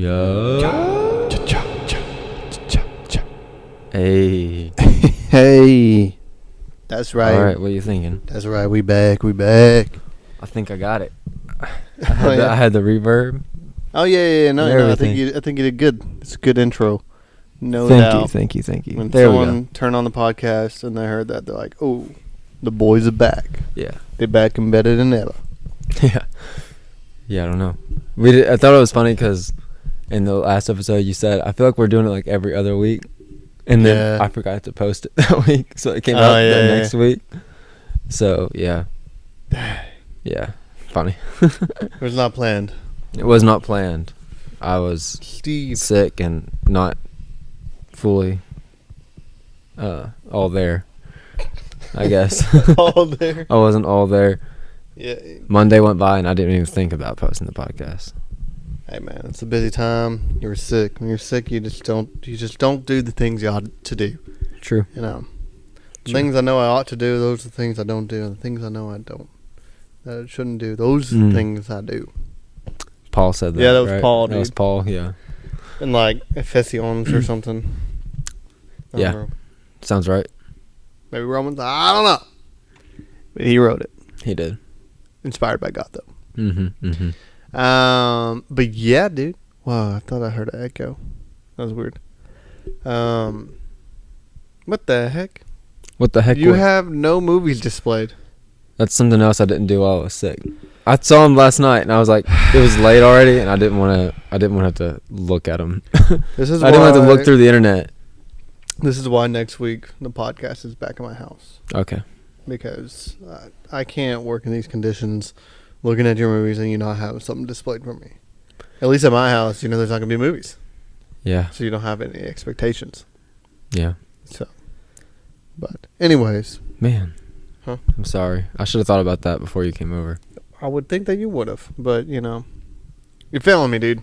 Yeah. Hey. Hey. That's right. All right, what are you thinking? That's right. We back. I think I got it. I had the reverb. Oh yeah. No. I think you did good. It's a good intro. No doubt. Thank you. When There we someone turned on the podcast and they heard that, they're like, "Oh, the boys are back. Yeah. They're back and better than ever." Yeah. I don't know. I thought it was funny because in the last episode you said I feel like we're doing it like every other week, and then I forgot to post it that week, so it came out the next week. So yeah, funny. It was not planned. It was not planned. I was sick and not fully all there, I guess. All there. I wasn't all there. Yeah. Monday went by and I didn't even think about posting the podcast. Hey man, it's a busy time. You were sick. When you're sick, you just don't do the things you ought to do. True. You know, the things I know I ought to do, those are the things I don't do, and the things I know I don't, that I shouldn't do, those are the things I do. Paul said that. Yeah, that was right? Paul. Dude. That was Paul. Yeah. And like Ephesians or something. I don't know. Sounds right. Maybe Romans. I don't know. But he wrote it. He did. Inspired by God, though. Mm-hmm. But yeah, dude. Wow, I thought I heard an echo. That was weird. What the heck? What the heck? You have no movies displayed. That's something else I didn't do while I was sick. I saw him last night, and I was like, it was late already, and I didn't want to have to look at him. I didn't want to look through the internet. This is why next week the podcast is back at my house. Okay. Because I can't work in these conditions looking at your movies and you not have something displayed for me. At least at my house, there's not going to be movies. Yeah. So you don't have any expectations. Yeah. So, but anyways. Man. Huh? I'm sorry. I should have thought about that before you came over. I would think that you would have, but you're failing me, dude.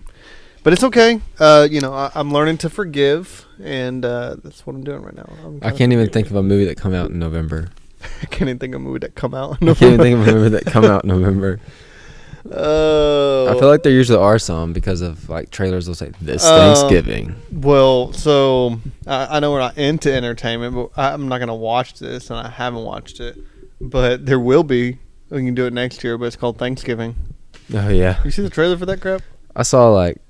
But it's okay. I'm learning to forgive, and that's what I'm doing right now. I can't even think of a movie that come out in November. I can't even think of a movie that come out in November. I can't even think of a movie that come out in November. Oh. I feel like there usually are some because of like trailers will say this Thanksgiving. Well, so I know we're not into entertainment, but I'm not gonna watch this, and I haven't watched it. But there will be. We can do it next year, but it's called Thanksgiving. Oh yeah. You see the trailer for that crap? I saw like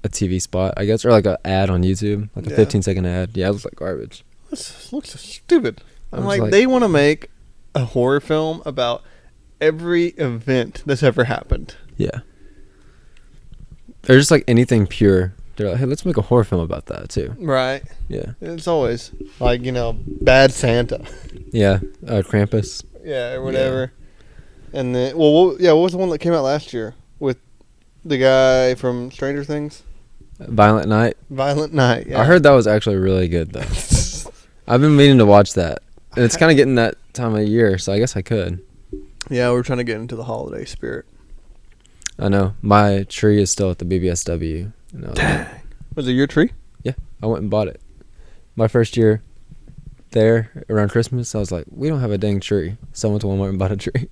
a TV spot, I guess, or like an ad on YouTube, like a 15-second ad. Yeah, it looks like garbage. This looks so stupid. I'm like, they want to make a horror film about every event that's ever happened. Yeah. They're just like anything pure. They're like, hey, let's make a horror film about that too. Right. Yeah. It's always like, Bad Santa. Yeah. Krampus. Yeah, or whatever. Yeah. And then, what was the one that came out last year with the guy from Stranger Things? Violent Night. Yeah. I heard that was actually really good though. I've been meaning to watch that. And it's kind of getting that time of year, so I guess I could. Yeah, we're trying to get into the holiday spirit. I know. My tree is still at the BBSW. Dang. Was it your tree? Yeah, I went and bought it. My first year there around Christmas, I was like, we don't have a dang tree. So I went to Walmart and bought a tree.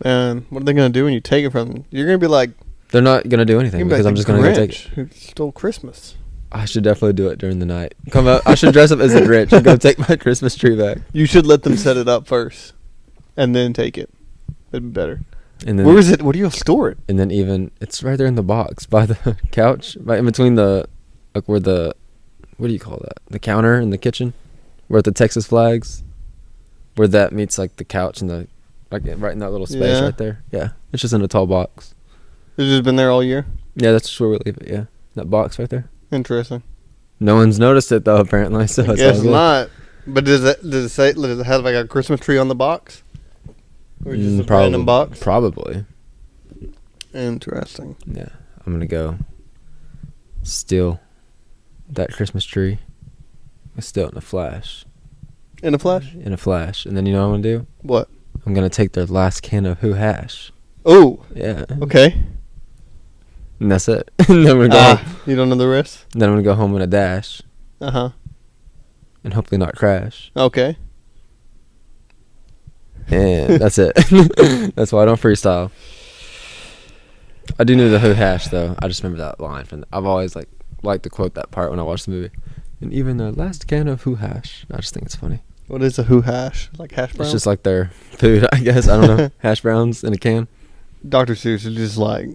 Man, what are they going to do when you take it from them? You're going to be like... They're not going to do anything because I'm just going to go take it. Who stole Christmas? I should definitely do it during the night. Come out. I should dress up as a Grinch and go take my Christmas tree back. You should let them set it up first and then take it. That'd be better. And then, where is it? Where do you store it? And then it's right there in the box by the couch, right in between what do you call that? The counter in the kitchen, where the Texas flags, where that meets like the couch and the right in that little space right there. Yeah, it's just in a tall box. It's just been there all year. Yeah, that's just where we leave it. Yeah, that box right there. Interesting. No one's noticed it though, apparently. So I guess not. But does it have like a Christmas tree on the box? Or just a random box? Probably. Interesting. Yeah. I'm going to go steal that Christmas tree. I steal it in a flash. In a flash? In a flash. And then you know what I'm going to do? What? I'm going to take their last can of Who Hash. Oh. Yeah. Okay. And that's it. And then we're going to go home. You don't know the rest? Then I'm going to go home in a dash. Uh-huh. And hopefully not crash. Okay. And that's it. That's why I don't freestyle. I do know the who hash though. I just remember that line from. I've always liked to quote that part when I watch the movie. And even the last can of who hash. I just think it's funny. What is a who hash? Like hash browns? It's just like their food, I guess. I don't know. Hash browns in a can. Dr. Seuss is just like.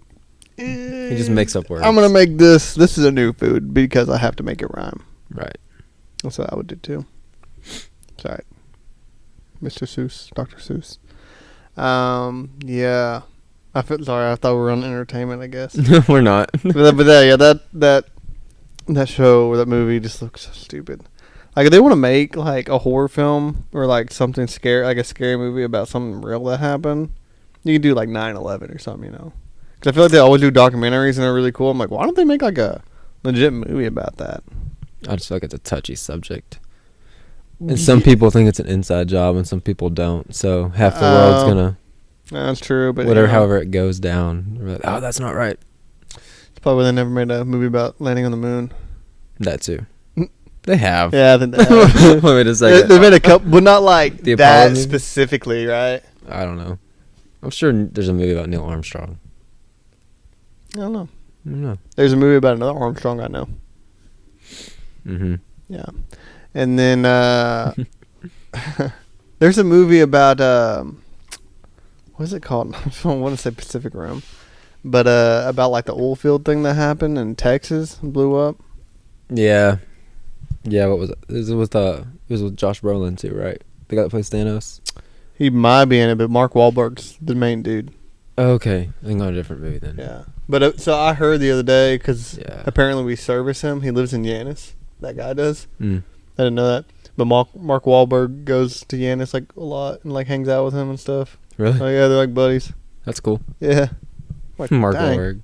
He just makes up words. I'm gonna make this. This is a new food because I have to make it rhyme. Right. That's what I would do too. Sorry, Mr. Seuss, Dr. Seuss. Yeah. I thought we were on entertainment. I guess. We're not. That show or that movie just looks so stupid. Like if they want to make like a horror film or like something scary, like a scary movie about something real that happened, you can do like 9/11 or something, you know. Because I feel like they always do documentaries and they're really cool. I'm like, why don't they make like a legit movie about that? I just feel like it's a touchy subject. And some people think it's an inside job and some people don't. So half the world's going to... That's true. But however it goes down. We're like, oh, that's not right. It's probably they never made a movie about landing on the moon. That too. They have. Yeah, I think they have. Wait a second. They made a couple, but not like the that specifically, right? I don't know. I'm sure there's a movie about Neil Armstrong. I don't know. No. There's a movie about another Armstrong I know. Mm-hmm. Yeah. And then there's a movie about what is it called? I don't want to say Pacific Rim, but about like the oil field thing that happened in Texas and blew up. Yeah. Yeah, what was it? It was with Josh Brolin too, right? The guy that plays Thanos. He might be in it, but Mark Wahlberg's the main dude. Okay, I think on a different movie then. Yeah, but so I heard the other day because apparently we service him. He lives in Yanis. That guy does. Mm. I didn't know that. But Mark Wahlberg goes to Yanis like a lot and like hangs out with him and stuff. Really? Oh yeah, they're like buddies. That's cool. Yeah. Like, Mark Wahlberg.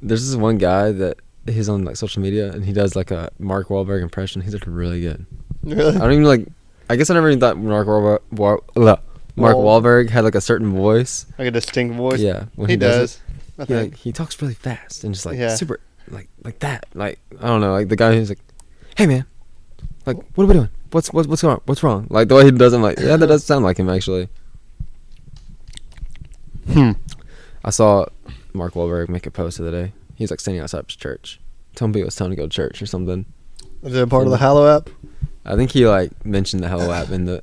There's this one guy that he's on like social media and he does like a Mark Wahlberg impression. He's like really good. Really? I don't even like. I guess I never even thought Mark Wahlberg had like a certain voice. Like a distinct voice. Yeah, when he does. He talks really fast and just like Yeah. super like that. Like I don't know, like the guy who's like, "Hey man, like what are we doing? What's going on? What's wrong?" Like the way he does him, like yeah, that does sound like him actually. I saw Mark Wahlberg make a post the other day. He's like standing outside his church, telling people it's time to go to church or something. Is it a part of the Hallow app? I think he like mentioned the Hallow app in the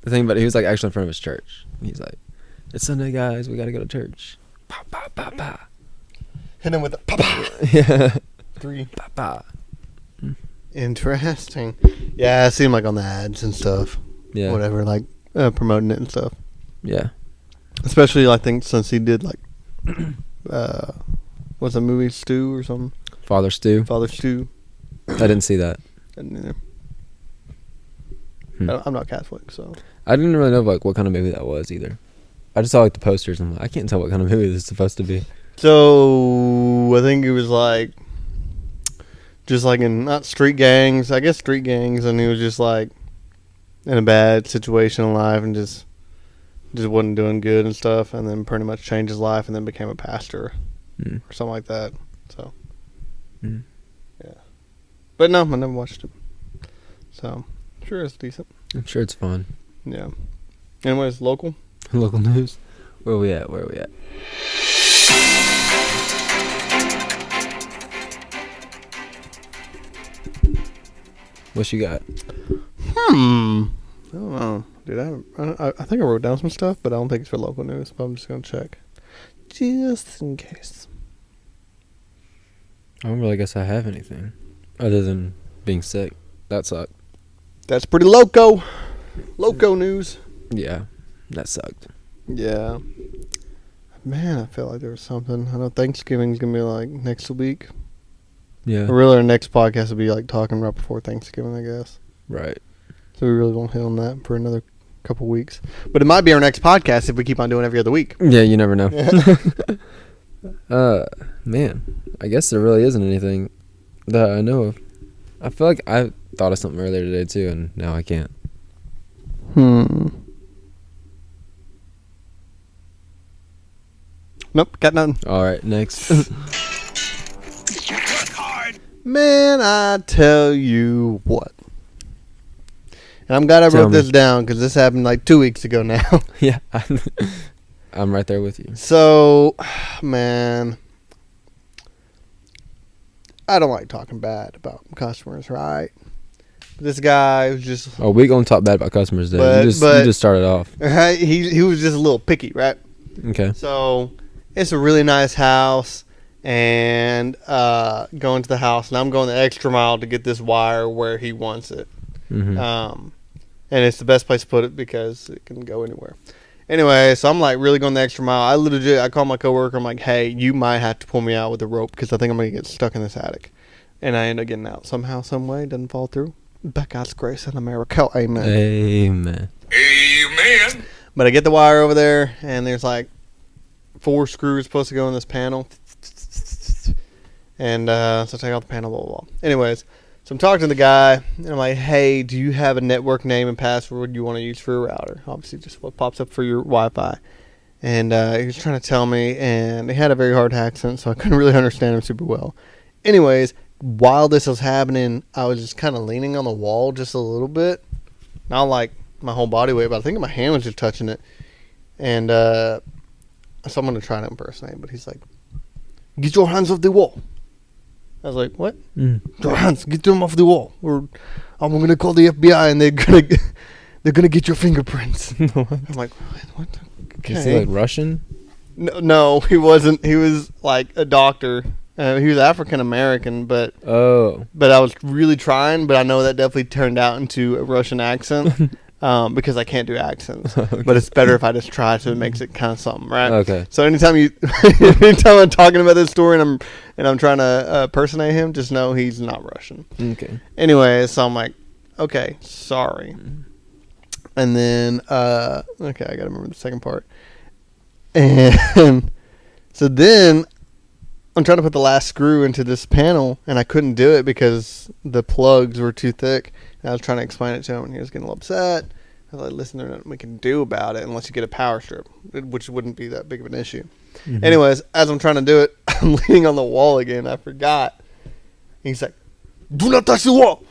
thing, but he was like actually in front of his church. And he's like, "It's Sunday, guys. We gotta go to church." Pa pa pa pa. Hit him with a pa pa. Yeah. 3 Pa pa. Interesting. Yeah, I see him like on the ads and stuff. Yeah. Whatever, like promoting it and stuff. Yeah. Especially, I think since he did like, what's a movie, Stew or something? Father Stew. Father Stew. I didn't see that. I'm not Catholic, so I didn't really know like what kind of movie that was either. I just saw like the posters and I'm like, I can't tell what kind of movie this is supposed to be. So I think it was like just like in not street gangs, I guess street gangs, and he was just like in a bad situation in life and just wasn't doing good and stuff, and then pretty much changed his life and then became a pastor or something like that. So yeah, but no, I never watched it. So I'm sure it's decent. I'm sure it's fun. Yeah. Anyways, local news. Where are we at? What you got? I don't know. Dude, I think I wrote down some stuff, but I don't think it's for local news. But I'm just gonna check, just in case. I don't really guess I have anything other than being sick. That sucked. That's pretty loco. Loco news. Yeah, that sucked. Yeah. Man, I felt like there was something. I know Thanksgiving's gonna be like next week. Yeah. Or really, our next podcast will be like talking right before Thanksgiving, I guess. Right. So we really won't hit on that for another couple weeks. But it might be our next podcast if we keep on doing every other week. Yeah, you never know. Man, I guess there really isn't anything that I know of. I feel like I thought of something earlier today too, and now I can't. Nope, got nothing. All right, next. Man, I tell you what. And I'm glad I wrote this down because this happened like 2 weeks ago now. Yeah. I'm right there with you. So, man, I don't like talking bad about customers, right? This guy was just. Oh, we gonna talk bad about customers then. But- You just started off. Right, he was just a little picky, right? Okay. So it's a really nice house, and going to the house, and I'm going the extra mile to get this wire where he wants it. Mm-hmm. And it's the best place to put it because it can go anywhere. Anyway, so I'm like really going the extra mile. I call my coworker. I'm like, hey, you might have to pull me out with a rope because I think I'm gonna get stuck in this attic. And I end up getting out somehow, some way. Doesn't fall through. By God's grace in America, amen. Amen. Amen. But I get the wire over there, and there's like 4 screws supposed to go in this panel. And so I take out the panel, blah, blah, blah. Anyways, so I'm talking to the guy, and I'm like, hey, do you have a network name and password you want to use for a router? Obviously, just what pops up for your Wi-Fi. And he was trying to tell me, and he had a very hard accent, so I couldn't really understand him super well. Anyways, while this was happening, I was just kind of leaning on the wall just a little bit. Not like my whole body weight, but I think my hand was just touching it. And so I'm going to try to impersonate, but he's like, get your hands off the wall. I was like, what? Your hands, get them off the wall. Or I'm going to call the FBI, and they're gonna get your fingerprints. I'm like, what? Okay. Is he like Russian? No, he wasn't. He was like a doctor. He was African American, but Oh. I was really trying. But I know that definitely turned out into a Russian accent because I can't do accents. Okay. But it's better if I just try, so it makes it kind of something, right? Okay. So anytime I'm talking about this story and I'm trying to impersonate him, just know he's not Russian. Okay. Anyway, so I'm like, okay, sorry. And then okay, I gotta remember the second part. And so then I'm trying to put the last screw into this panel, and I couldn't do it because the plugs were too thick. And I was trying to explain it to him, and he was getting a little upset. I was like, listen, there's nothing we can do about it unless you get a power strip, which wouldn't be that big of an issue. Mm-hmm. Anyways, as I'm trying to do it, I'm leaning on the wall again. I forgot. He's like, do not touch the wall.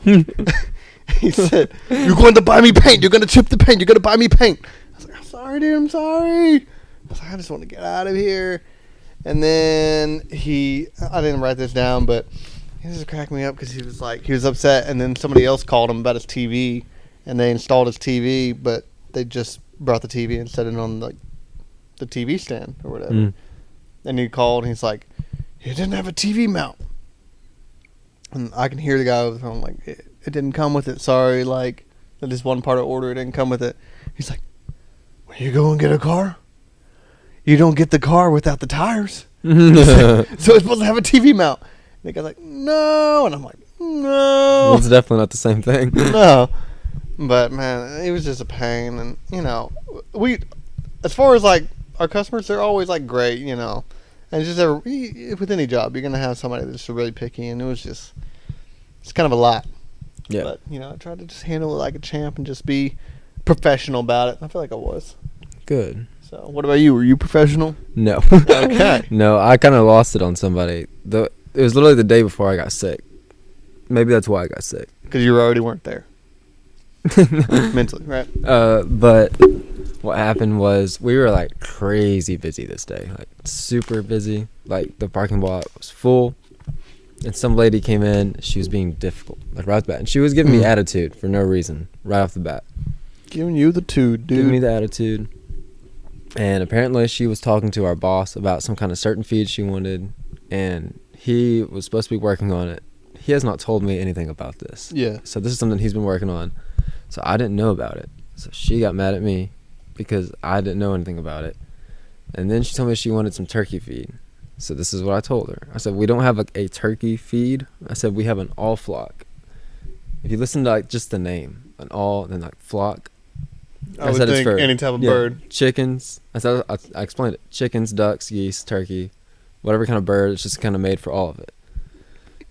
He said, you're going to buy me paint. You're going to chip the paint. You're going to buy me paint. I was like, I'm sorry, dude. I'm sorry. I was like, I just want to get out of here. And then I didn't write this down, but he just cracked me up because he was upset. And then somebody else called him about his TV, and they installed his TV, but they just brought the TV and set it on like the TV stand or whatever. Mm. And he called, and he's like, he didn't have a TV mount. And I can hear the guy over the phone like, it didn't come with it. Sorry, like this one part of order, it didn't come with it. He's like, when you go and get a car, you don't get the car without the tires. So it's supposed to have a TV mount. And the guy's like, no. And I'm like, no. It's definitely not the same thing. No. But, man, it was just a pain. And, as far as, like, our customers, they're always, like, great, And it's just with any job, you're going to have somebody that's really picky. And it's kind of a lot. Yeah. But, I tried to just handle it like a champ and just be professional about it. I feel like I was. Good. So, what about you? Were you professional? No. Okay. No, I kind of lost it on somebody. It was literally the day before I got sick. Maybe that's why I got sick. Because you already weren't there. Mentally, right? But what happened was we were like crazy busy this day, like super busy. Like the parking lot was full, and some lady came in. She was being difficult, like right off the bat, and she was giving me attitude for no reason, right off the bat. Giving you the dude. Giving me the attitude. And apparently she was talking to our boss about some kind of certain feed she wanted, and he was supposed to be working on it. He has not told me anything about this. Yeah. So this is something he's been working on. So I didn't know about it. So she got mad at me because I didn't know anything about it. And then she told me she wanted some turkey feed. So this is what I told her. I said, we don't have a turkey feed. I said, we have an all flock. If you listen to like just the name, an all, then like flock. I would think any type of bird. Chickens. I explained it. Chickens, ducks, geese, turkey, whatever kind of bird. It's just kind of made for all of it.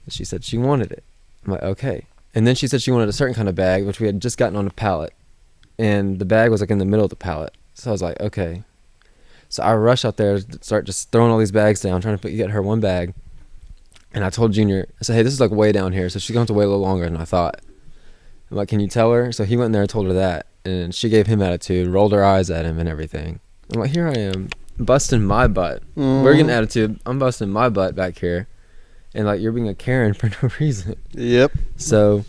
And she said she wanted it. I'm like, okay. And then she said she wanted a certain kind of bag, which we had just gotten on a pallet. And the bag was like in the middle of the pallet. So I was like, okay. So I rush out there to start just throwing all these bags down, trying to get her one bag. And I told Junior, I said, hey, this is like way down here. So she's going to have to wait a little longer than I thought. I'm like, can you tell her? So he went in there and told her that. And she gave him attitude, rolled her eyes at him and everything. I'm like, here I am. busting my butt. We're getting attitude. I'm busting my butt back here. And, like, you're being a Karen for no reason. Yep. So,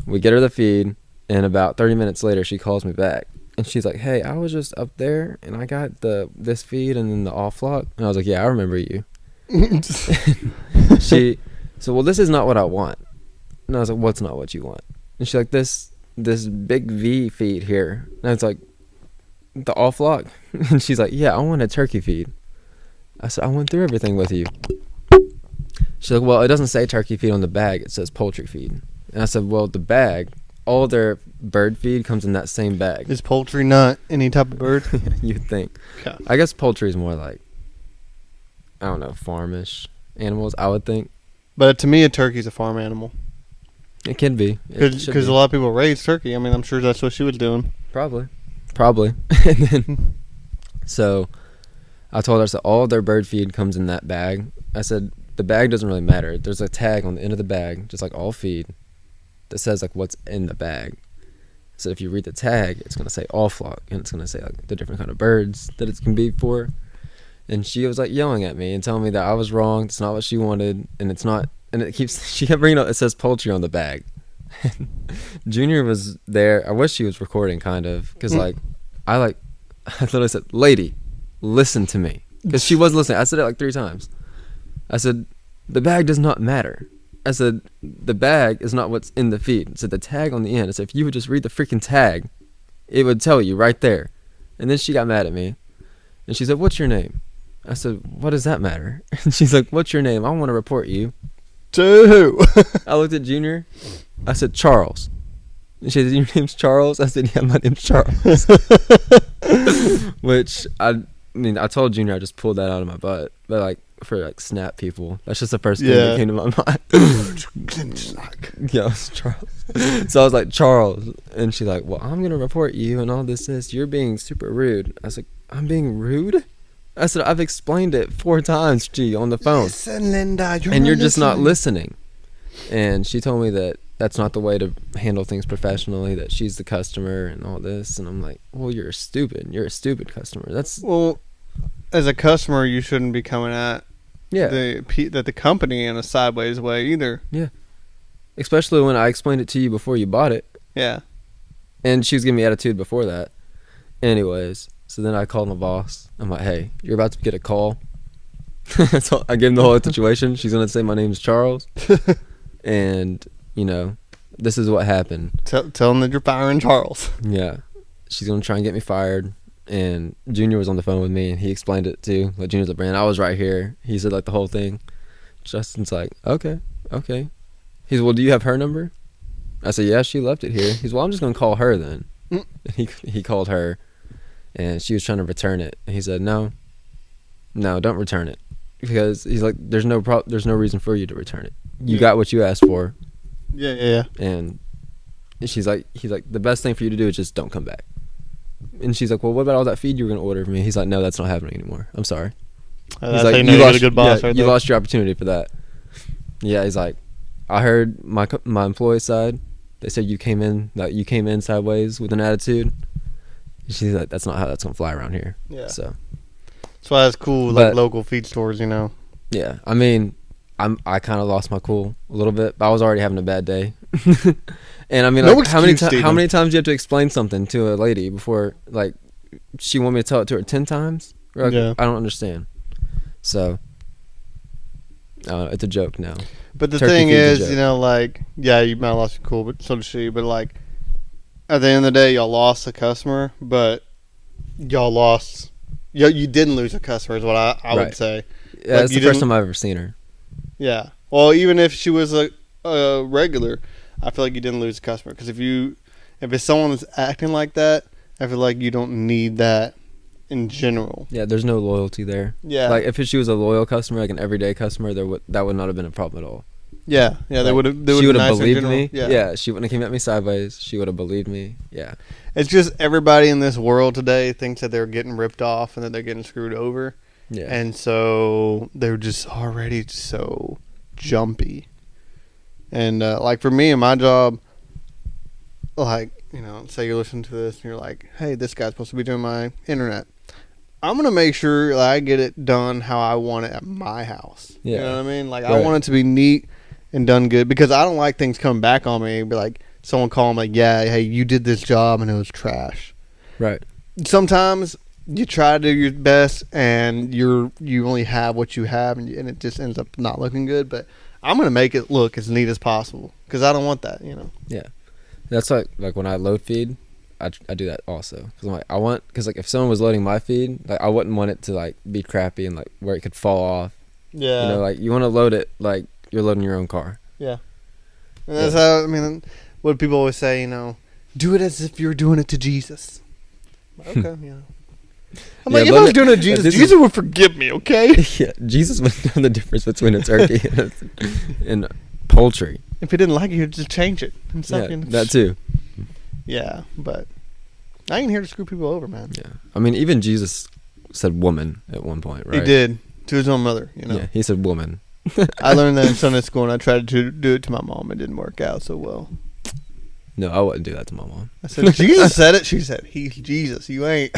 we get her the feed, and about 30 minutes later, she calls me back. And she's like, hey, I was just up there, and I got this feed and then the off lock. And I was like, yeah, I remember you. She said, well, this is not what I want. And I was like, what's not what you want? And she's like, this big V feed here. And I was like, the off lock? And she's like, yeah, I want a turkey feed. I said, I went through everything with you. She's like, well, it doesn't say turkey feed on the bag. It says poultry feed. And I said, well, the bag, all their bird feed comes in that same bag. Is poultry not any type of bird? You'd think. Okay. I guess poultry is more like, I don't know, farmish animals, I would think. But to me, a turkey's a farm animal. It can be. Because a lot of people raise turkey. I mean, I'm sure that's what she was doing. Probably. And then, so I told her, so all their bird feed comes in that bag. I said, the bag doesn't really matter. There's a tag on the end of the bag, just like all feed, that says like what's in the bag. So if you read the tag, it's going to say all flock, and it's going to say like the different kind of birds that it can be for. And she was like yelling at me and telling me that I was wrong. It's not what she wanted, and it's not. And she kept bringing up, it says poultry on the bag. Junior was there. I wish she was recording, kind of, because I literally said, lady, listen to me, because she was listening. I said it like 3 times. I said, the bag does not matter. I said, the bag is not what's in the feed. I said, the tag on the end. I said, if you would just read the freaking tag, it would tell you right there. And then she got mad at me, and she said, what's your name? I said, what does that matter? And she's like, what's your name? I want to report you. To who? I looked at Junior. I said, Charles. And she said, your name's Charles? I said, yeah, my name's Charles. Which, I mean, I told Junior I just pulled that out of my butt. But, like, for, like, snap people, that's just the first thing that came to my mind. Yeah, it was Charles. So I was like, Charles. And she's like, well, I'm going to report you and all this. You're being super rude. I was like, I'm being rude? I said, I've explained it 4 times to you on the phone. Listen, Linda, you're just not listening. And she told me that that's not the way to handle things professionally, that she's the customer and all this. And I'm like, well, you're stupid. You're a stupid customer. That's well, as a customer, you shouldn't be coming at the company in a sideways way either. Yeah. Especially when I explained it to you before you bought it. Yeah. And she was giving me attitude before that. Anyways, so then I called my boss. I'm like, hey, you're about to get a call. So I gave him the whole situation. She's going to say my name's Charles. And, you know, this is what happened. Tell him that you're firing Charles. Yeah. She's going to try and get me fired. And Junior was on the phone with me, and he explained it too. Like, Junior's like, Brand, I was right here. He said, like, the whole thing. Justin's like, okay. He's, well, do you have her number? I said, yeah, she left it here. He's, well, I'm just going to call her then. And he called her, and she was trying to return it. And he said, no, don't return it. Because he's like, there's no reason for you to return it. You got what you asked for. Yeah. And he's like, the best thing for you to do is just don't come back. And she's like, well, what about all that feed you were going to order for me? He's like, no, that's not happening anymore. I'm sorry. He's like, you lost a good boss right there. You lost your opportunity for that. Yeah, he's like, I heard my employee side. They said you came in sideways with an attitude. And she's like, that's not how that's going to fly around here. Yeah. So that's why it's cool, like local feed stores, you know. Yeah, I mean, I kind of lost my cool a little bit, but I was already having a bad day. And I mean, like, how many times do you have to explain something to a lady before, like, she want me to tell it to her 10 times? Like, yeah. I don't understand. So, it's a joke now. But the thing is, you know, like, yeah, you might have lost your cool, but so did she. But, like, at the end of the day, y'all lost a customer, but y'all lost. You didn't lose a customer, is what I would say. Yeah, like, it's the first time I've ever seen her. Yeah. Well, even if she was a regular, I feel like you didn't lose a customer. Because if it's someone that's acting like that, I feel like you don't need that in general. Yeah, there's no loyalty there. Yeah. Like, if she was a loyal customer, like an everyday customer, that would not have been a problem at all. Yeah. Like, they would have. She would have believed me. Yeah. She wouldn't have came at me sideways. She would have believed me. Yeah. It's just everybody in this world today thinks that they're getting ripped off and that they're getting screwed over. Yeah. And so they're just already so jumpy. And like for me in my job, like, you know, say you're listening to this and you're like, hey, this guy's supposed to be doing my internet. I'm gonna make sure that I get it done how I want it at my house. Yeah. You know what I mean? Like Right. I want it to be neat and done good because I don't like things coming back on me. Be like someone calling like, yeah, hey, you did this job and it was trash. Right. Sometimes you try to do your best and you only have what you have and it just ends up not looking good. But I'm gonna make it look as neat as possible because I don't want that. You know. Yeah. That's like when I load feed, I do that also because I'm like because like if someone was loading my feed, like I wouldn't want it to like be crappy and like where it could fall off. Yeah. You know, like you want to load it like you're loading your own car. Yeah. And that's how, I mean, what people always say, you know, do it as if you're doing it to Jesus. Okay, yeah. I'm like, if I was doing it to Jesus, Jesus would forgive me, okay? Yeah, Jesus would know the difference between a turkey and poultry. If he didn't like it, he'd just change it himself. Yeah, that too. Yeah, but I ain't here to screw people over, man. Yeah. I mean, even Jesus said woman at one point, right? He did, to his own mother, you know. Yeah, he said woman. I learned that in Sunday school, and I tried to do it to my mom. It didn't work out so well. No, I wouldn't do that to my mom. I said, Jesus said it. She said, he's Jesus. You ain't.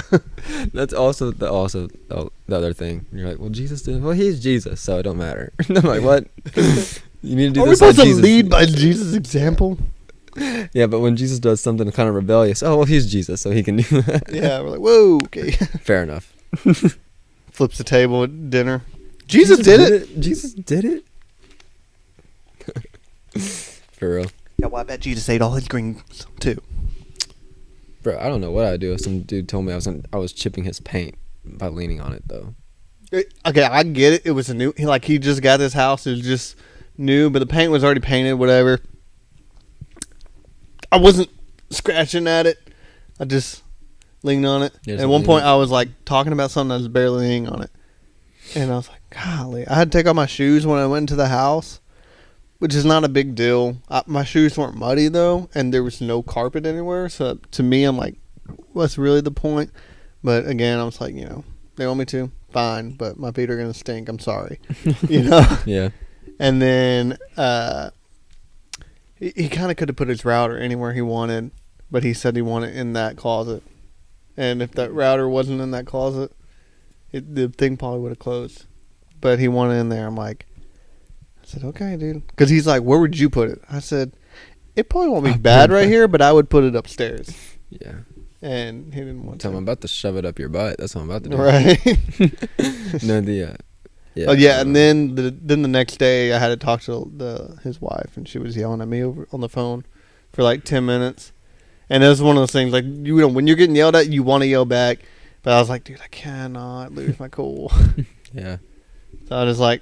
That's also the other thing. You're like, well, Jesus did. Well, he's Jesus, so it don't matter. And I'm like, what? You need to do Are we this. supposed to Jesus. lead by Jesus' example? Yeah, but when Jesus does something kind of rebellious, oh well, he's Jesus, so he can do that. Yeah, we're like, whoa, okay. Fair enough. Flips the table at dinner. Jesus did it. Jesus did it. For real. Yeah, well, I bet Jesus ate all his greens too. Bro, I don't know what I'd do if some dude told me I was chipping his paint by leaning on it though. Okay, I get it. It was he just got this house. It was just new, but the paint was already painted, whatever. I wasn't scratching at it. I just leaned on it. At one point, I was like talking about something. I was barely leaning on it. And I was like, golly. I had to take off my shoes when I went into the house, which is not a big deal. My shoes weren't muddy, though, and there was no carpet anywhere. So to me, I'm like, what's really the point? But again, I was like, you know, they want me to. Fine, but my feet are going to stink. I'm sorry. You know? Yeah. And then he kind of could have put his router anywhere he wanted, but he said he wanted it in that closet. And if that router wasn't in that closet, the thing probably would have closed. But he wanted it in there. I said, okay, dude. Because he's like, where would you put it? I said, it probably won't be bad right here, but I would put it upstairs. Yeah. And he didn't want to. I'm about to shove it up your butt. That's what I'm about to do. Right. No, yeah. Oh yeah, and then the next day I had to talk to his wife, and she was yelling at me over on the phone for like 10 minutes. And it was one of those things like, you know, when you're getting yelled at, you want to yell back, but I was like, dude, I cannot lose my cool. Yeah. So I was like,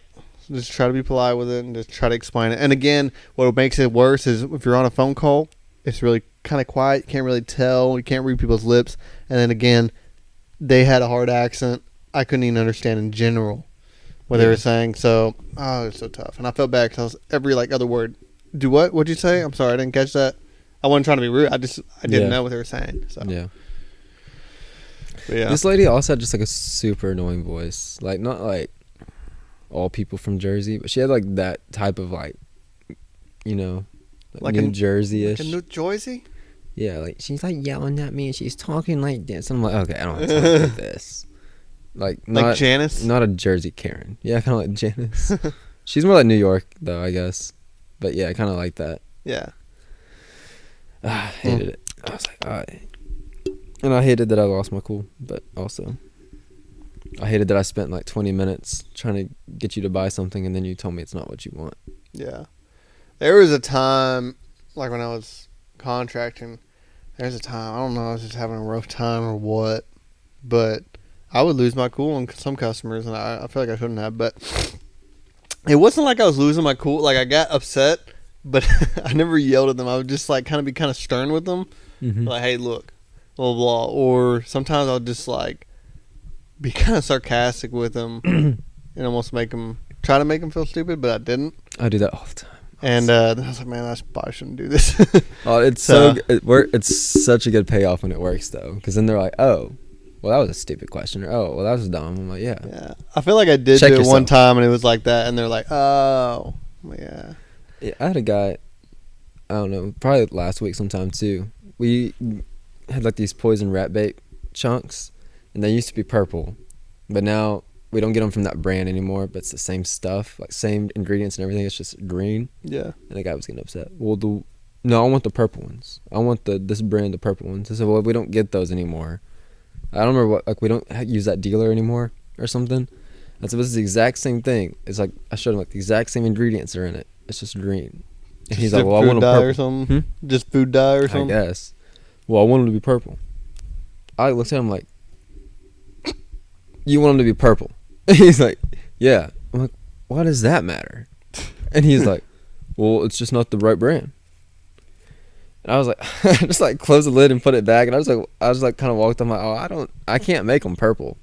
just try to be polite with it and just try to explain it. And again, what makes it worse is if you're on a phone call, it's really kind of quiet. You can't really tell. You can't read people's lips. And then again, they had a hard accent. I couldn't even understand in general what they were saying. So, it was so tough. And I felt bad because I was every other word. Do what? What'd you say? I'm sorry, I didn't catch that. I wasn't trying to be rude. I didn't know what they were saying. So Yeah. But yeah. This lady also had just like a super annoying voice. Like not like all people from Jersey, but she had like that type of you know, like New Jersey-ish. Like a New Jersey? Yeah, like she's like yelling at me and she's talking like this. I'm like, okay, I don't have to talk like this. Like Janice? Not a Jersey Karen. Yeah, kind of like Janice. She's more like New York though, I guess. But yeah, kind of like that. Yeah. I hated it. I was like, all right. And I hated that I lost my cool, but also I hated that I spent like 20 minutes trying to get you to buy something and then you told me it's not what you want. Yeah. There was a time, like when I was contracting, there's a time, I don't know, I was just having a rough time or what, but I would lose my cool on some customers, and I feel like I shouldn't have, but it wasn't like I was losing my cool. Like I got upset, but I never yelled at them. I would just like be kind of stern with them. Mm-hmm. Like, hey, look, blah, blah, blah. Or sometimes I'll just like be kind of sarcastic with them and almost try to make them feel stupid, but I didn't. I do that all the time. And then I was like, man, I probably shouldn't do this. Oh, it's it's such a good payoff when it works though, because then they're like, oh, well, that was a stupid question, or oh, well, that was dumb. I'm like, yeah. Yeah, I feel like I did Check do it yourself. one time, and it was like that, and they're like, oh, yeah. Yeah, I had a guy, I don't know, probably last week sometime too. We had like these poison rat bait chunks, and they used to be purple, But now we don't get them from that brand anymore, but it's the same stuff, like same ingredients and everything. It's just green. Yeah. And the guy was getting upset. Well, no, I want the purple ones. I want this brand, the purple ones. I said, well, we don't get those anymore. I don't remember what, like, we don't use that dealer anymore or something. I said, this is the exact same thing. It's like, I showed him, like, the exact same ingredients are in it. It's just green. And he's like, well, I want them purple. Or something? Just food dye or something? I guess. Well, I want them to be purple. I looked at him like, you want them to be purple? He's like, yeah. I'm like, why does that matter? And he's like, well, it's just not the right brand. And I was like, just like close the lid and put it back. And I was like, kind of walked on my, I can't make them purple.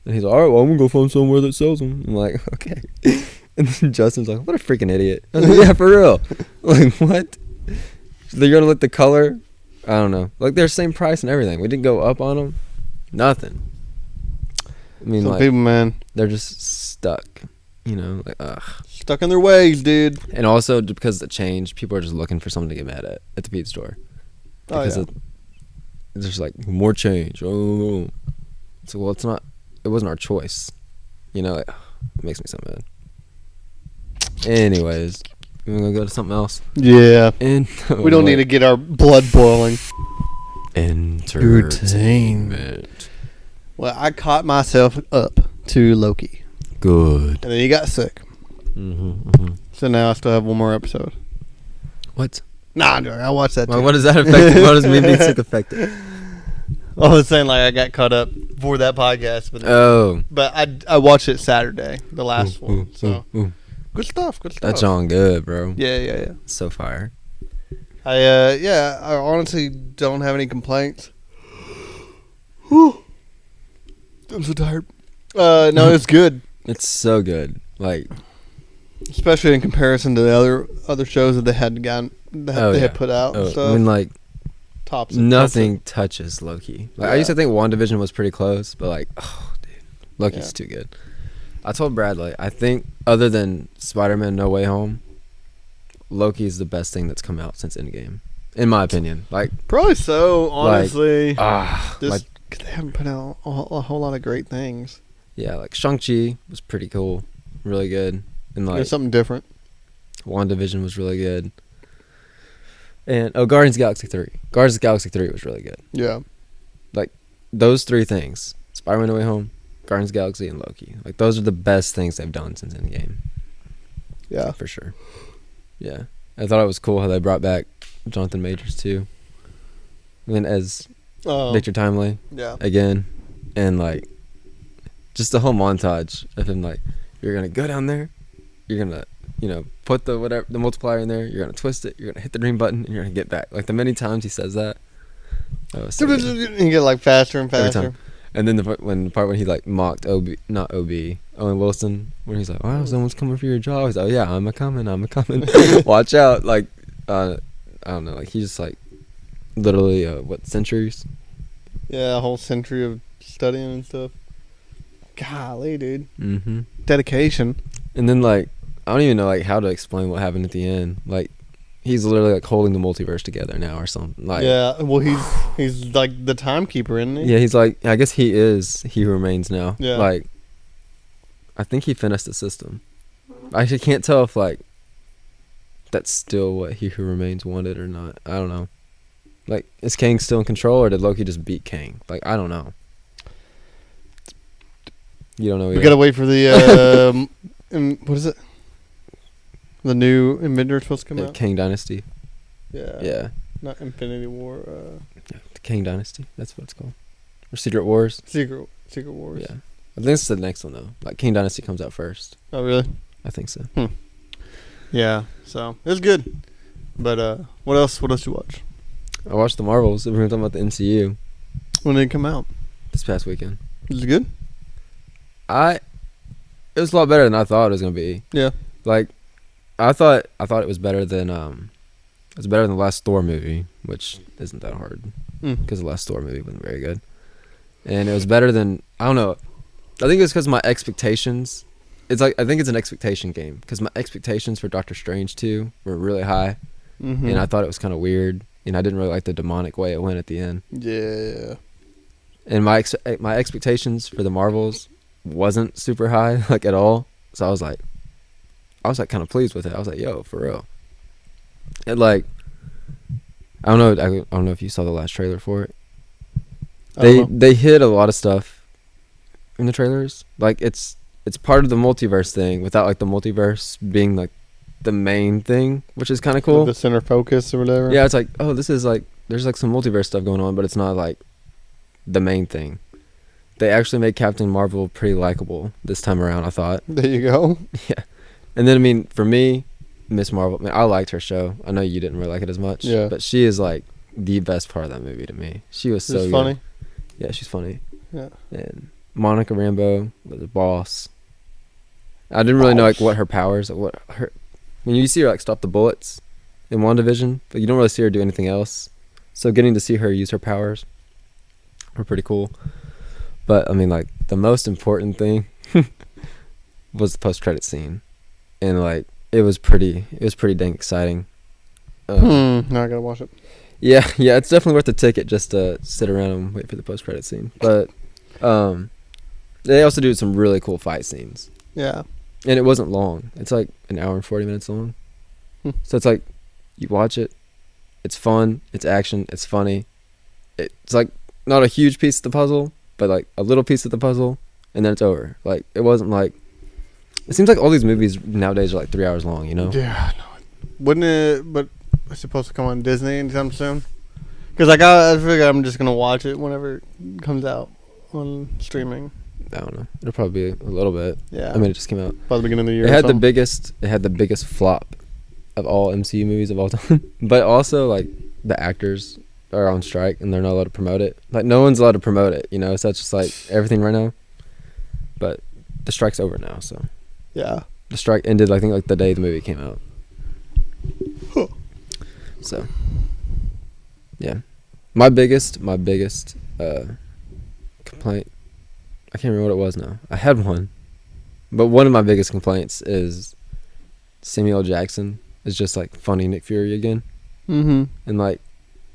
And he's like, all right, well, I'm gonna go find somewhere that sells them. I'm like, okay. And then Justin's like, what a freaking idiot. I was like, yeah, for real. Like, what? They're gonna let the color, I don't know. Like, they're the same price and everything. We didn't go up on them. Nothing. I mean, Some like, people, man, they're just stuck. You know, like, ugh. stuck in their ways, dude. And also, because of the change, people are just looking for something to get mad at the pizza store. Oh, Because yeah. it's just like, more change. Oh. So, well, it wasn't our choice. You know, like, it makes me so mad. Anyways, we're going to go to something else. Yeah. And We don't need to get our blood boiling. Entertainment. Well, I caught myself up to Loki. Good. And then he got sick. Mm-hmm. So now I still have one more episode. What? Nah, I'm joking. I watched that too. Well, what does that affect? What does me being sick affect it? I was saying, like, I got caught up for that podcast. But I watched it Saturday, the last one. So good stuff. That's on good, bro. Yeah. So fire. I honestly don't have any complaints. Whew. I'm so tired. No, it's good. It's so good. Like, especially in comparison to the other shows that they had put out. And stuff. I mean, like, tops. Nothing touches Loki. Like, I used to think WandaVision was pretty close, but like, oh, dude, Loki's too good. I told Bradley, I think other than Spider-Man No Way Home, Loki is the best thing that's come out since Endgame, in my opinion. Like, probably so, honestly. Like, cause they haven't put out a whole lot of great things. Yeah, like Shang-Chi was pretty cool, really good, and like there's something different. WandaVision was really good, and Guardians of the Galaxy 3. Guardians of the Galaxy 3 was really good. Yeah, like those three things: Spider-Man No Way Home, Guardians of the Galaxy, and Loki. Like, those are the best things they've done since Endgame. Yeah, for sure. Yeah, I thought it was cool how they brought back Jonathan Majors too, and as Victor Timely, again, and like just the whole montage of him, like, you're gonna go down there, you're gonna, put the multiplier in there, you're gonna twist it, you're gonna hit the green button, and you're gonna get back. Like, the many times he says that, so you get like faster and faster. And then the part when he like mocked Owen Wilson, when he's like, "Oh, someone's coming for your jaw." He's like, "Oh yeah, I'm a coming. Watch out!" Like, I don't know. Like, he's just like, literally, centuries? Yeah, a whole century of studying and stuff. Golly, dude. Mm-hmm. Dedication. And then, like, I don't even know like how to explain what happened at the end. Like, he's literally like holding the multiverse together now or something. Like, yeah, well, he's like the timekeeper, isn't he? Yeah, he's like, I guess he is He Who Remains now. Yeah. Like, I think he finished the system. I actually can't tell if like that's still what He Who Remains wanted or not. I don't know. Like, is Kang still in control, or did Loki just beat Kang? Like, I don't know. You don't know. We gotta wait for the what is it? The new Inventor supposed to come out. Kang Dynasty. Yeah. Yeah. Not Infinity War. The Kang Dynasty. That's what it's called. Or Secret Wars. Secret Wars. Yeah. I think it's the next one though. Like, Kang Dynasty comes out first. Oh really? I think so. Yeah. So it's good. But what else? What else you watch? I watched the Marvels. We were talking about the MCU. When did it come out? This past weekend. Was it good? It was a lot better than I thought it was gonna be. Yeah. Like, I thought it was better than the last Thor movie, which isn't that hard because the last Thor movie wasn't very good, and it was better than, I don't know. I think it's because my expectations. It's like, I think it's an expectation game because my expectations for Doctor Strange 2 were really high, and I thought it was kind of weird, and I didn't really like the demonic way it went at the end. Yeah. And my expectations for the Marvels wasn't super high like at all. So I was like kind of pleased with it. I was like, yo, for real. And like, I don't know if you saw the last trailer for it. They hit a lot of stuff in the trailers. Like it's part of the multiverse thing without like the multiverse being like the main thing, which is kind of cool. The center focus or whatever. Yeah, it's like, oh, this is like there's like some multiverse stuff going on, but it's not like the main thing. They actually made Captain Marvel pretty likable this time around, I thought. There you go. Yeah. And then I mean, for me, Miss Marvel, I mean, I liked her show. I know you didn't really like it as much. Yeah. But she is like the best part of that movie to me. She was so good. Funny. Yeah, she's funny. Yeah. And Monica Rambeau was a boss. I didn't really know like what her powers, like what her. When you see her like stop the bullets in WandaVision, but you don't really see her do anything else. So getting to see her use her powers were pretty cool. But I mean, like the most important thing was the post-credit scene, and like it was pretty dang exciting. Now I gotta watch it. Yeah, it's definitely worth the ticket just to sit around and wait for the post-credit scene. But they also do some really cool fight scenes. Yeah. And it wasn't long. It's like an hour and 40 minutes long. So it's like, you watch it, it's fun, it's action, it's funny. It's like not a huge piece of the puzzle, but like a little piece of the puzzle, and then it's over. Like, it wasn't like, it seems like all these movies nowadays are like 3 hours long, you know? Yeah, no. Wouldn't it, but it's supposed to come on Disney anytime soon? Because I figure I'm just going to watch it whenever it comes out on streaming. I don't know. It'll probably be a little bit. Yeah. I mean, it just came out. By the beginning of the year. It had the biggest flop of all MCU movies of all time. But also, like, the actors are on strike and they're not allowed to promote it. Like, no one's allowed to promote it, you know? So that's just like everything right now. But the strike's over now, so. Yeah. The strike ended, I think, like the day the movie came out. So, yeah. My biggest complaint, I can't remember what it was now. I had one. But one of my biggest complaints is Samuel L. Jackson is just like funny Nick Fury again. Mm-hmm. And like,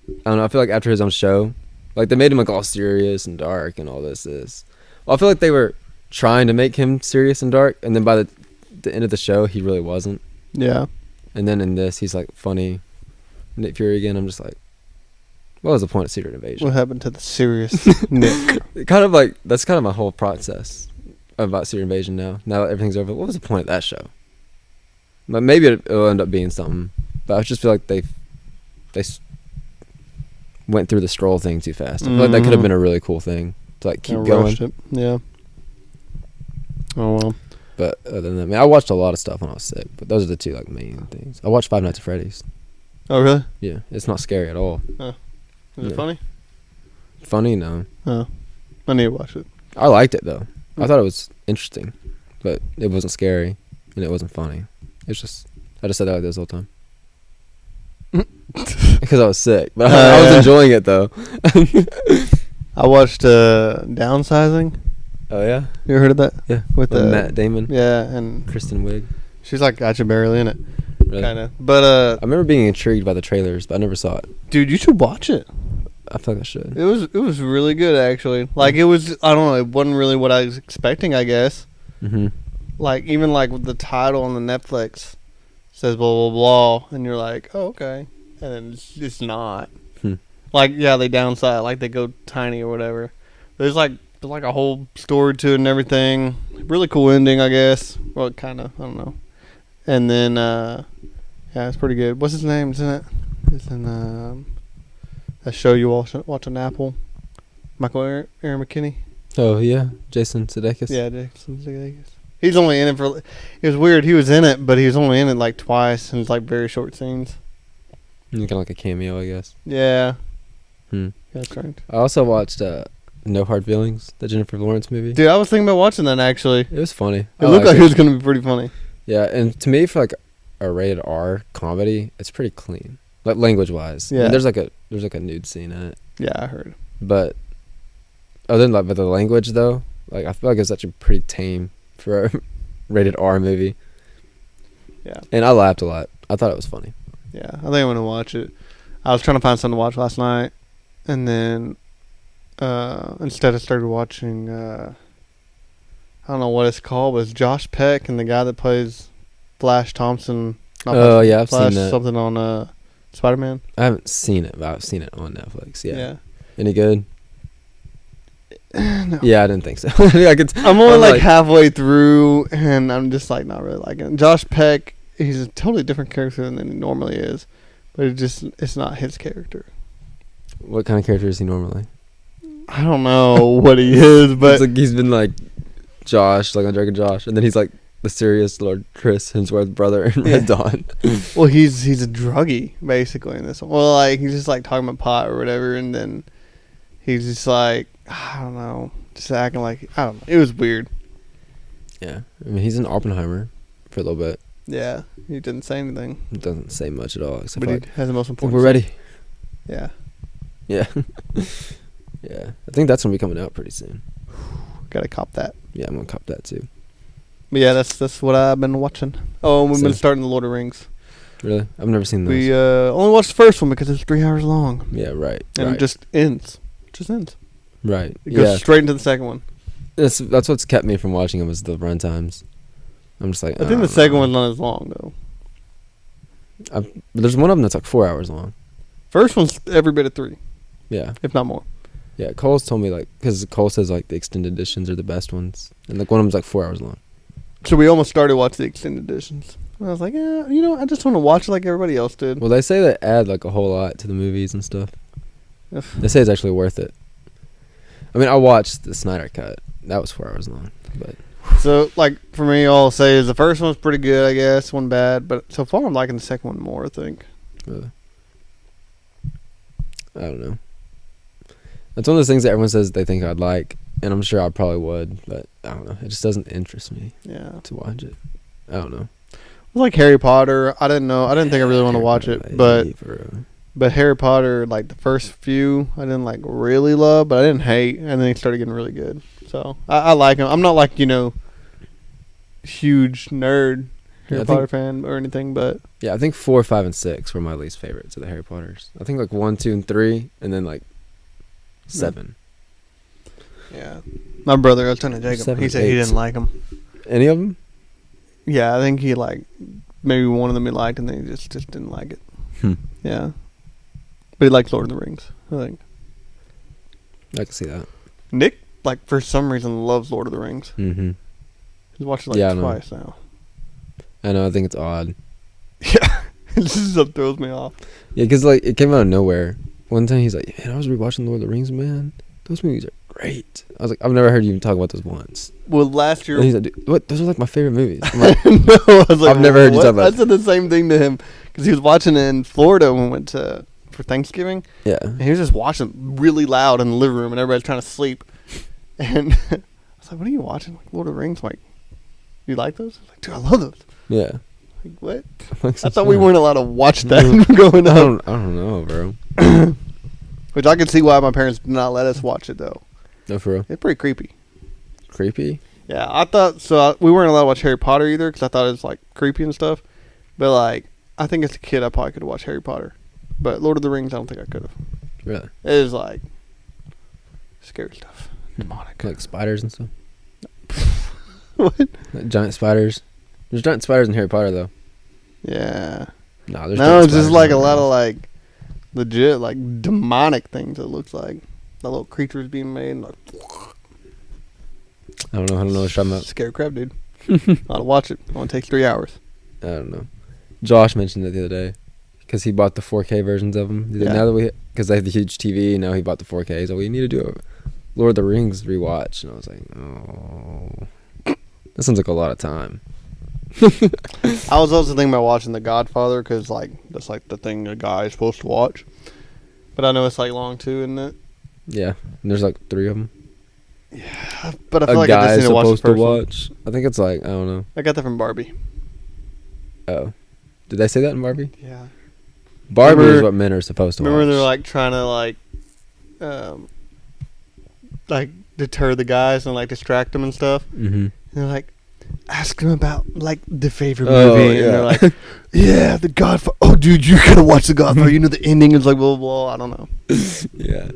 I don't know, I feel like after his own show, like they made him like all serious and dark and all this. Well, I feel like they were trying to make him serious and dark, and then by the end of the show, he really wasn't. Yeah. And then in this, he's like funny Nick Fury again. I'm just like, what was the point of Secret Invasion? What happened to the serious Nick? Kind of like, that's kind of my whole process about Secret Invasion now. Now that everything's over, what was the point of that show? But maybe it'll end up being something. But I just feel like they went through the scroll thing too fast. I feel like that could have been a really cool thing to like keep going. It. Yeah. Oh well. But other than that, I mean, I watched a lot of stuff when I was sick. But those are the two like main things. I watched Five Nights at Freddy's. Oh really? Yeah, it's not scary at all. Is it funny? Funny? No. Oh, I need to watch it. I liked it though. I thought it was interesting, but it wasn't scary and it wasn't funny. It's just I just said that like this the whole time because I was sick, but I was enjoying it though. I watched Downsizing. Oh yeah, you ever heard of that? Yeah, with Matt Damon. Yeah, and Kristen Wiig. She's like actually barely in it, Really? kind of. But I remember being intrigued by the trailers, but I never saw it. Dude, you should watch it. I feel like I should. It was really good actually. Like it was, I don't know, it wasn't really what I was expecting, I guess. Mhm. Like even like with the title on the Netflix says blah blah blah, and you're like, oh okay, and then it's not. Like yeah, they downsize, like they go tiny or whatever. There's like a whole story to it and everything. Really cool ending, I guess. Well, kind of, I don't know. And then yeah, it's pretty good. What's his name? It's in it. It's in that show you watch on Apple. Aaron McKinney. Oh yeah, Jason Sudeikis. Yeah, Jason Sudeikis. He's only in it for. It was weird. He was in it, but he was only in it like twice, and it's like very short scenes. Kind of like a cameo, I guess. Yeah. Yeah, that's right. I also watched No Hard Feelings, the Jennifer Lawrence movie. Dude, I was thinking about watching that actually. It was funny. It looked like it was gonna be pretty funny. Yeah, and to me, for like a rated R comedy, it's pretty clean, like language wise. Yeah. And there's like a nude scene in it. Yeah, I heard. But other than like, but the language though, like I feel like it's actually pretty tame for a rated R movie. Yeah. And I laughed a lot. I thought it was funny. Yeah, I think I'm gonna watch it. I was trying to find something to watch last night, and then instead I started watching I don't know what it's called, but it's Josh Peck and the guy that plays Flash Thompson. Oh, yeah, I've seen that. Something on Spider-Man. I haven't seen it, but I've seen it on Netflix. Yeah. Yeah. Any good? No. Yeah, I didn't think so. I'm only like halfway through, and I'm just like not really liking it. Josh Peck, he's a totally different character than he normally is, but it's not his character. What kind of character is he normally? I don't know what he is, but it's like he's been like Josh, like on Drake and Josh, and then he's like the serious Lord Chris Hemsworth's brother in Red Dawn. Well, he's a druggie basically in this one. Well, like he's just like talking about pot or whatever, and then he's just like I don't know, just acting like I don't know. It was weird. Yeah, I mean he's in Oppenheimer for a little bit. Yeah, he didn't say anything. He doesn't say much at all, except But like, he has the most important. we're ready. Yeah. Yeah. Yeah. I think that's gonna be coming out pretty soon. Gotta cop that. Yeah, I'm gonna cop that too. But yeah, that's what I've been watching. Oh, and we've been starting the Lord of the Rings. Really? I've never seen those. We only watched the first one because it's 3 hours long. Yeah, right. And it just ends. It just ends. Right. It goes straight into the second one. That's what's kept me from watching them is the run times. I'm just like, I think the second one's not as long though. There's one of them that's like 4 hours long. First one's every bit of 3. Yeah. If not more. Yeah, Cole's told me like, because Cole says like the extended editions are the best ones, and like one of them's like 4 hours long. So we almost started watching the extended editions. And I was like, yeah, I just want to watch it like everybody else did. Well, they say they add like a whole lot to the movies and stuff. They say it's actually worth it. I mean, I watched the Snyder Cut. That was 4 hours long, but. So, like, for me, all I'll say is the first one's pretty good, I guess. One bad, but so far I'm liking the second one more, I think. Really? I don't know. That's one of those things that everyone says they think I'd like, and I'm sure I probably would, but I don't know. It just doesn't interest me to watch it. I don't know. It's like Harry Potter. I didn't think I really want to watch it, but Harry Potter, like the first few, I didn't like really love, but I didn't hate, and then it started getting really good. So I like them. I'm not like huge nerd Harry Potter fan or anything, but yeah, I think 4, 5, and 6 were my least favorites of the Harry Potters. I think like 1, 2, and 3, and then like 7. Yeah, my brother, I was telling Jacob, he said he didn't like them. Any of them? Yeah, I think he like maybe one of them he liked, and then he just didn't like it. Yeah, but he liked Lord of the Rings, I think. I can see that. Nick, like for some reason, loves Lord of the Rings. Mm-hmm. He's watched it like twice now. I know. I think it's odd. Yeah, this stuff throws me off. Yeah, because like it came out of nowhere. One time he's like, "Man, I was rewatching Lord of the Rings, man. Those movies are great." I was like, "I've never heard you even talk about those once." Well, last year, and he's like, "Dude, what? Those are like my favorite movies." I'm like, no, I was like, I've never heard you talk about. I said the same thing to him because he was watching it in Florida when we went for Thanksgiving. Yeah, and he was just watching really loud in the living room, and everybody's trying to sleep. And I was like, "What are you watching? Like Lord of the Rings? I'm like, you like those?" I was like, "Dude, I love those." Yeah. Like what? I thought we weren't allowed to watch that growing up. I don't know, bro. Which I can see why my parents did not let us watch it though. No, for real. It's pretty creepy. Creepy? Yeah, I thought so. We weren't allowed to watch Harry Potter either because I thought it was like creepy and stuff. But like, I think as a kid, I probably could have watched Harry Potter. But Lord of the Rings, I don't think I could have. Really? It is like scary stuff, demonic, like spiders and stuff. What? Like giant spiders. There's giant spiders in Harry Potter though. Yeah. No, it's just like a lot of like legit like demonic things. It looks like the little creatures being made. Like, I don't know what you're talking about. Scary crap, dude. I want to watch it. It only takes 3 hours. I don't know. Josh mentioned it the other day because he bought the 4K versions of them. He's like, now that because they have the huge TV, now he bought the 4K. He's like, we need to do a Lord of the Rings rewatch. And I was like, oh, that sounds like a lot of time. I was also thinking about watching The Godfather because like that's like the thing a guy is supposed to watch. But I know it's like long too, isn't it? Yeah, and there's like 3 of them. Yeah, but I feel like I just need to watch the first one. I think it's like I don't know. I got that from Barbie. Oh, did they say that in Barbie? Yeah. Barbie is what men are supposed to watch. Remember they're like trying to like deter the guys and like distract them and stuff. Mm-hmm. And they're like, ask them about like the favorite movie, and they're like, "Yeah, The Godfather." Oh, dude, you gotta watch The Godfather. You know the ending is like blah blah blah. I don't know. Yeah,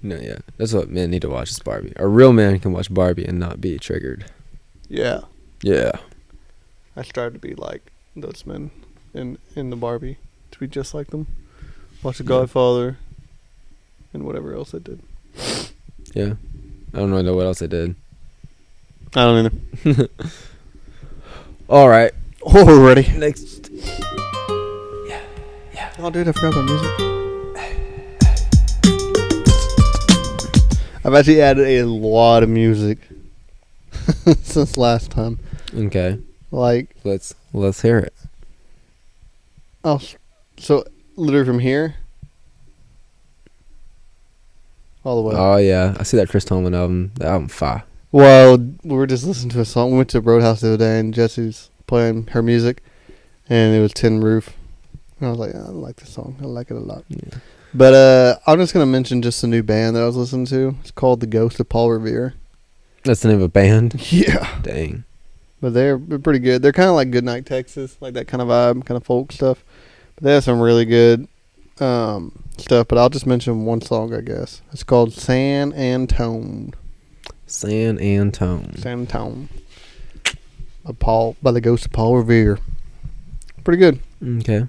no, yeah, that's what men need to watch is Barbie. A real man can watch Barbie and not be triggered. Yeah. Yeah. I strive to be like those men in the Barbie, to be just like them. Watch The Godfather, and whatever else I did. Yeah. I don't really know what else I did. I don't know. All right. Oh, we're ready. Next. Yeah. Oh, dude, I forgot about music. I've actually added a lot of music since last time. Okay. Like, Let's hear it. so literally from here all the way. Oh yeah, I see that Chris Tomlin album. The album fire. Well, we were just listening to a song. We went to Roadhouse the other day, and Jesse's playing her music, and it was Tin Roof. And I was like, I like this song. I like it a lot. Yeah. But I'm just going to mention just a new band that I was listening to. It's called The Ghost of Paul Revere. That's the name of a band? Yeah. Dang. But they're pretty good. They're kind of like Goodnight Texas, like that kind of vibe, kind of folk stuff. But they have some really good stuff. But I'll just mention one song, I guess. It's called San Antone. San Antone. San Antone. By The Ghost of Paul Revere. Pretty good. Okay.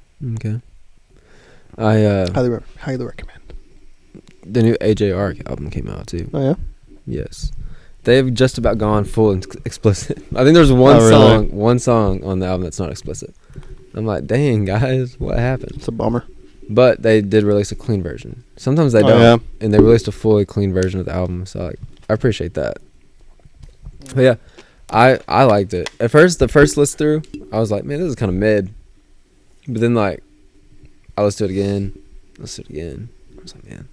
I Highly recommend. the new AJR album came out too. Oh yeah. Yes. They've just about gone full and explicit. I think there's one song on the album that's not explicit. I'm like, dang guys, what happened? It's a bummer. But they did release a clean version. Sometimes they don't, yeah. and they released a fully clean version of the album. So like, I appreciate that. But yeah, I liked it. At first, the first listen through, I was like, man, this is kind of mid. But then like, I listened to it again. I was like, man,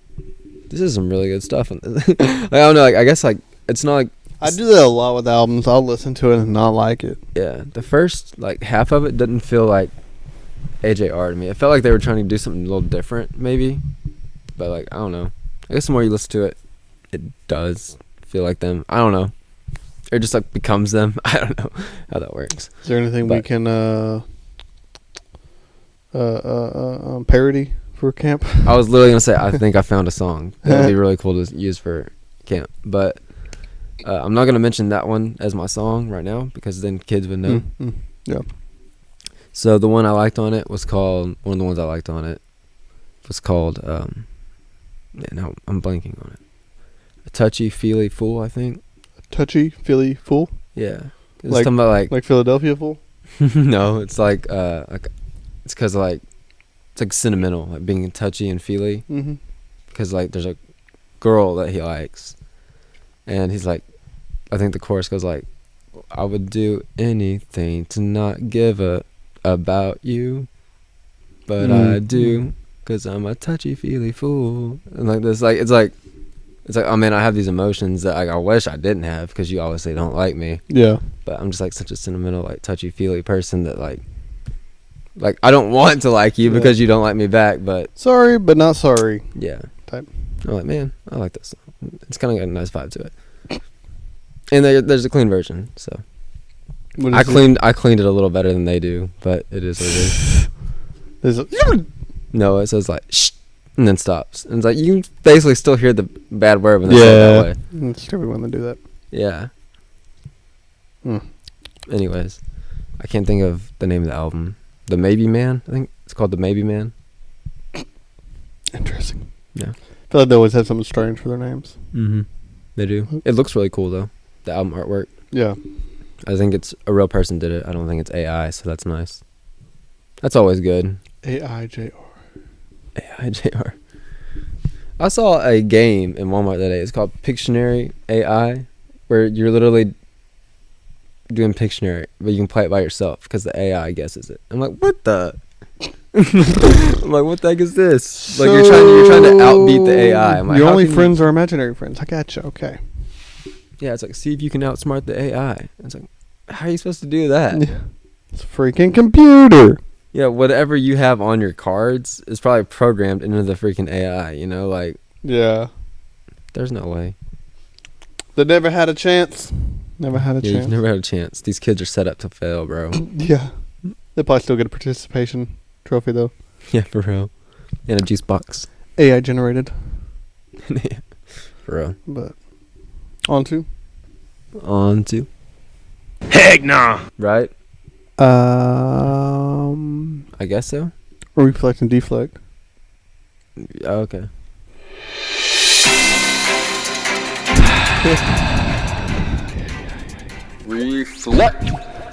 this is some really good stuff. And like, I don't know. Like, I guess like it's not like I do that a lot with albums. I'll listen to it and not like it. yeah. The first like half of it didn't feel like AJR to me. It felt like they were trying to do something a little different, maybe. But like, I don't know. I guess the more you listen to it, it does feel like them. I don't know. It just like becomes them. I don't know how that works. Is there anything we can parody for camp? I was literally gonna say I think I found a song that would be really cool to use for camp, but I'm not gonna mention that one as my song right now because then kids would know. Yeah. So the one I liked on it was called one of the ones I liked on it was called now I'm blanking on it. A Touchy Feely Fool, I think. Touchy Philly Fool. Yeah, it's talking about like Philadelphia Fool. No, it's like it's because like it's like sentimental, like being touchy and feely. Mm-hmm. Because like there's a girl that he likes, and he's like, I think the chorus goes like, I would do anything to not give a about you, but I do, cause I'm a touchy feely fool. And like this, like it's like oh man, I have these emotions that I wish I didn't have because you obviously don't like me. Yeah. But I'm just like such a sentimental, like touchy feely person that like I don't want to like you because you don't like me back. But sorry, but not sorry. Yeah. Type. I'm like, man, I like this song. It's kind of got a nice vibe to it. And there's a clean version, so I cleaned it a little better than they do, but it is what it is. No, it says like shh, and then stops, and it's like you can basically still hear the bad word when they say it that way. It's stupid when they do that. Yeah. Anyways, I can't think of the name of the album. The Maybe Man, I think it's called The Maybe Man. Interesting. Yeah. I feel like they always have something strange for their names. Mm-hmm. They do. It looks really cool though. The album artwork. Yeah. I think it's a real person did it. I don't think it's AI, so that's nice. That's always good. AIJR. AIJR. I saw a game in Walmart today. It's called Pictionary AI, where you're literally doing Pictionary, but you can play it by yourself because the AI guesses it. I'm like, what the? I'm like, what the heck is this? So like you're trying to outbeat the AI. I'm like, your only friends are imaginary friends. I gotcha. Okay. Yeah, it's like, see if you can outsmart the AI. It's like, how are you supposed to do that? Yeah. It's a freaking computer. Yeah, whatever you have on your cards is probably programmed into the freaking AI, you know? Like, yeah. There's no way. They never had a chance. Never had a chance. You've never had a chance. These kids are set up to fail, bro. Yeah. They probably still get a participation trophy, though. Yeah, for real. And a juice box. AI generated. For real. But, on to. Heck nah. Right? Um, I guess so. reflect and deflect. Oh, okay. Reflect.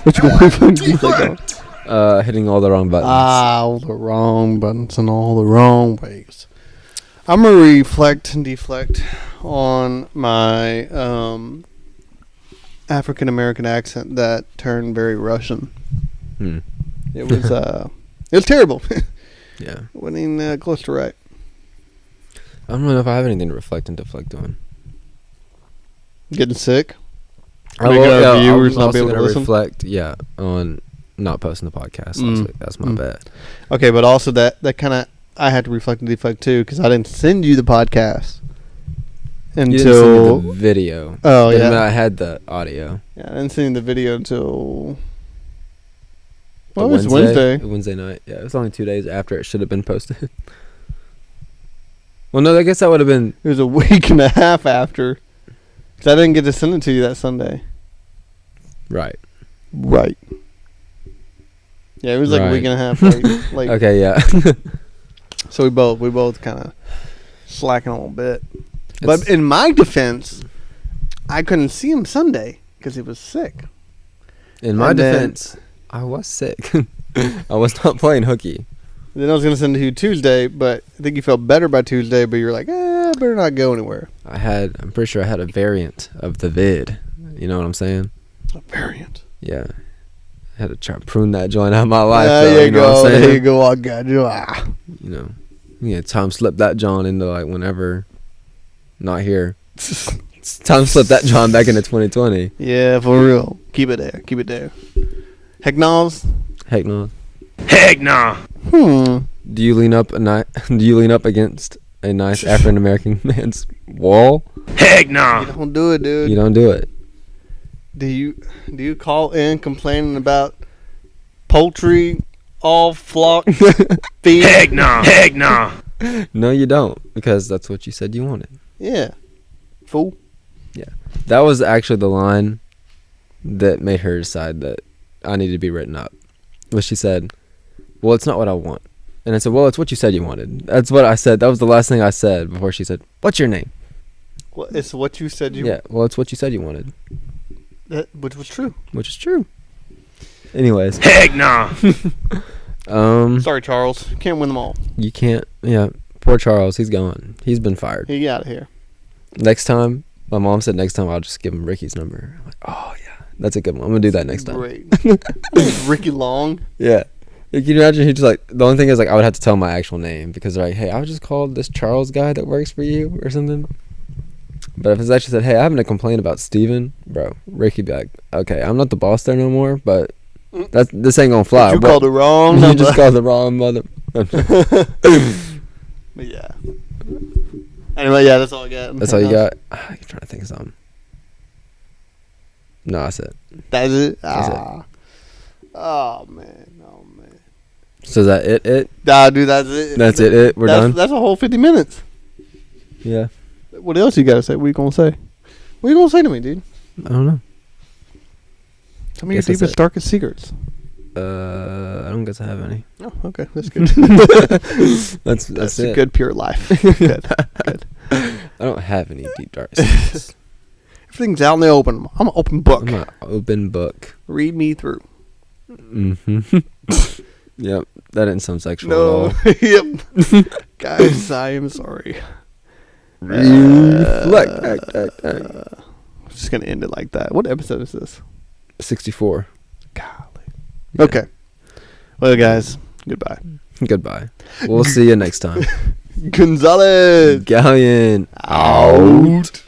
Which one reflect and deflect on? Hitting all the wrong buttons. All the wrong buttons and all the wrong ways. I'm gonna reflect and deflect on my African American accent that turned very Russian. It was it was terrible. Yeah. Wasn't even close to right. I don't know if I have anything to reflect and deflect on. Getting sick. I Making our I'm viewers not also be able to gonna listen? reflect, on not posting the podcast last week. That's my bad. Okay, but also that kind of I had to reflect and deflect too because I didn't send you the podcast You didn't until send me the video. Oh, But yeah. I had the audio. Yeah, I didn't see the video until The it was Wednesday. Wednesday night. Yeah, it was only 2 days after it should have been posted. Well, no, I guess that would have been. It was a week and a half after. Because I didn't get to send it to you that Sunday. Right. Right. Yeah, it was like a week and a half late. Okay, yeah. So we both kind of slacking a little bit. But in my defense, I couldn't see him Sunday because he was sick. In my And then- defense, I was sick. I was not playing hooky. Then I was going to send it to you Tuesday, but I think you felt better by Tuesday, but you were like, I better not go anywhere. I'm pretty sure I had a variant of the vid. You know what I'm saying? A variant. Yeah. I had to try to prune that joint out of my life. There though, you know what I'm go. saying? There you go. I got you. Ah. You know, yeah, time slip that John into like whenever not here. It's time slip that John back into 2020. Yeah, for real. Keep it there. Keep it there. Heck no's. Heck no. Heck nah. Do Do you lean up against a nice African American man's wall? Heck nah. You don't do it, dude. You don't do it. Do you call in complaining about poultry all flock feed? Heck nah. Heck nah. No, you don't, because that's what you said you wanted. Yeah. Fool. That was actually the line that made her decide that I needed to be written up. Was she said, "Well, it's not what I want," and I said, "Well, it's what you said you wanted." That's what I said. That was the last thing I said before she said, "What's your name?" Well, it's what you said you Yeah. Well, it's what you said you wanted, which was true. which is true. Anyways, Heck nah. Sorry, Charles. Can't win them all. you can't. Yeah. Poor Charles. He's gone. He's been fired. He out of here. Next time, my mom said next time I'll just give him Ricky's number. I'm like, oh yeah, that's a good one. I'm gonna do that next time. Great. Ricky Long. Yeah. Can you imagine? He just like, the only thing is like I would have to tell my actual name because they're like, hey, I was just called this Charles guy that works for you or something. But if it's actually said, hey, I having a complaint about Steven, bro, Ricky'd be like, okay, I'm not the boss there no more, but this ain't gonna fly. You bro. called the wrong You number. just called the wrong mother. But yeah. Anyway, yeah, that's all I got. That's all you got? I'm trying to think of something. No, that's it. That's it. That's Ah. Oh man. Oh man. So is that it? Nah, dude, that's it. That's it? We're done? That's a whole 50 minutes. Yeah. What else you gotta say? What you gonna say? What you gonna say to me, dude? I don't know. Tell me your Guess that's deepest, it. darkest secrets. I don't guess I have any. Oh, okay, that's good. That's a it. good, pure life. Good. I don't have any deep dark secrets. Everything's out in the open. I'm an open book. I'm an open book. Read me through. Mm-hmm. Yep. That didn't sound sexual at No. all. Yep. Guys, I am sorry. Reflect. I'm just gonna end it like that. What episode is this? 64. Golly. Okay. Well, guys, goodbye. Goodbye. We'll see you next time. Gonzalez Galyean out.